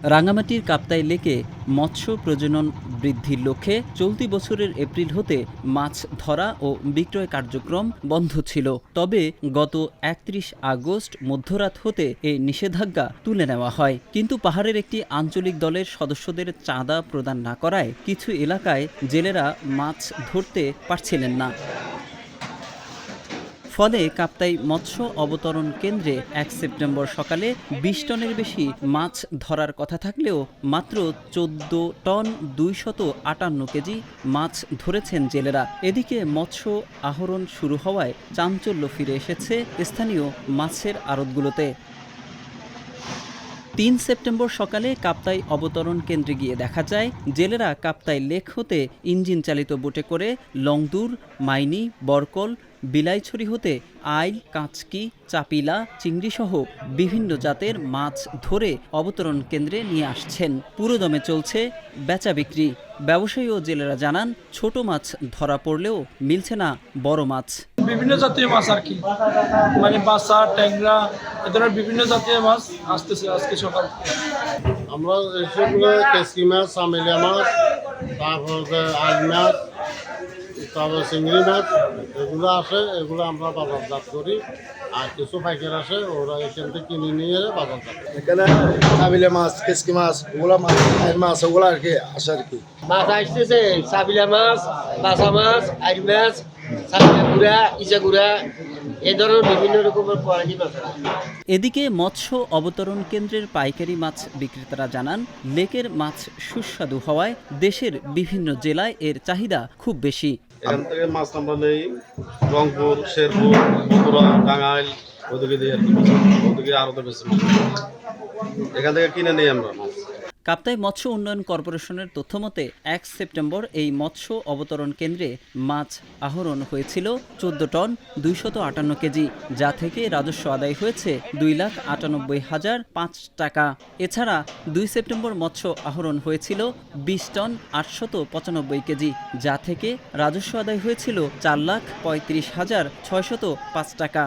রাঙামাটির কাপ্তাই লেকে মৎস্য প্রজনন বৃদ্ধির লক্ষ্যে চলতি বছরের এপ্রিল হতে মাছ ধরা ও বিক্রয় কার্যক্রম বন্ধ ছিল। তবে গত ৩১ আগস্ট মধ্যরাত হতে এই নিষেধাজ্ঞা তুলে নেওয়া হয়। কিন্তু পাহাড়ের একটি আঞ্চলিক দলের সদস্যদের চাঁদা প্রদান না করায় কিছু এলাকায় জেলেরা মাছ ধরতে পারছিলেন না। ফলে কাপ্তাই মৎস্য অবতরণ কেন্দ্রে ১ সেপ্টেম্বর সকালে ২০ টনের বেশি মাছ ধরার কথা থাকলেও মাত্র ১৪ টন ২৫৮ কেজি মাছ ধরেছেন জেলেরা। এদিকে মৎস্য আহরণ শুরু হওয়ায় চাঞ্চল্য ফিরে এসেছে স্থানীয় মাছের আড়তগুলোতে। ৩ সেপ্টেম্বর সকালে কাপ্তাই অবতরণ কেন্দ্রে গিয়ে দেখা যায় জেলেরা কাপ্তাই লেক হতে ইঞ্জিন চালিত বোটে করে লংদুর, মাইনি, বরকল, বিলাইছড়ি হতে আইল, কাঁচকি, চাপিলা, চিংড়িসহ বিভিন্ন জাতের মাছ ধরে অবতরণ কেন্দ্রে নিয়ে আসছেন। পুরোদমে চলছে বেচা বিক্রি। ব্যবসায়ী ও জেলেরা জানান ছোট মাছ ধরা পড়লেও মিলছে না বড় মাছ। বিভিন্ন জাতীয় মাছ আর কি, মানে বাসা, ট্যাংরা, এ ধরনের বিভিন্ন জাতীয় মাছ আসতেছে আজকে সকাল থেকে। আমরা এসবগুলো কেসকি মাছ, চামেলিয়া মাছ, তারপর আইল মাছ, তারপর চিংড়ি মাছ, এগুলো আসে, এগুলো আমরা বাজারজাত করি। আর কিছু পাইকার আসে, ওরা এখান থেকে কিনে নিয়ে বাজারজাত। এখানে চামিলা মাছ, কেসকি মাছ, ওগুলা মাছ, আইল মাছ, ওগুলা আর কি আসে আর কি। মাছ আসতেছে চাবিলা মাছ, বাসা মাছ, আইল মাছ, চাবিলা গুড়া, ইচা গুড়া, এ ধরনের বিভিন্ন রকমের কোয়ালিটি মাছ আছে। এদিকে মৎস্য অবতরণ কেন্দ্রের পাইকারি মাছ বিক্রেতারা জানান লেকের মাছ সুস্বাদু হওয়ায় দেশের বিভিন্ন জেলায় এর চাহিদা খুব বেশি। এখান থেকে মাছ আমরা নেই রংপুর, শেরপুর, বগুড়া, টাঙ্গাইল, ওদিকে দিয়ে আর কি, ওদিকে আরো তো বেশি মাছ। এখান থেকে কিনে নিই আমরা মাছ। কাপ্তাই মৎস্য উন্নয়ন কর্পোরেশনের তথ্যমতে ১ সেপ্টেম্বর এই মৎস্য অবতরণ কেন্দ্রে মাছ আহরণ হয়েছিল ১৪ টন ২৫৮ কেজি, যা থেকে রাজস্ব আদায় হয়েছে ২,৯৮,০০৫ টাকা। এছাড়া ২ সেপ্টেম্বর মৎস্য আহরণ হয়েছিল ২০ টন ৮৯৫ কেজি, যা থেকে রাজস্ব আদায় হয়েছিল ৪,৩৫,৬০৫ টাকা।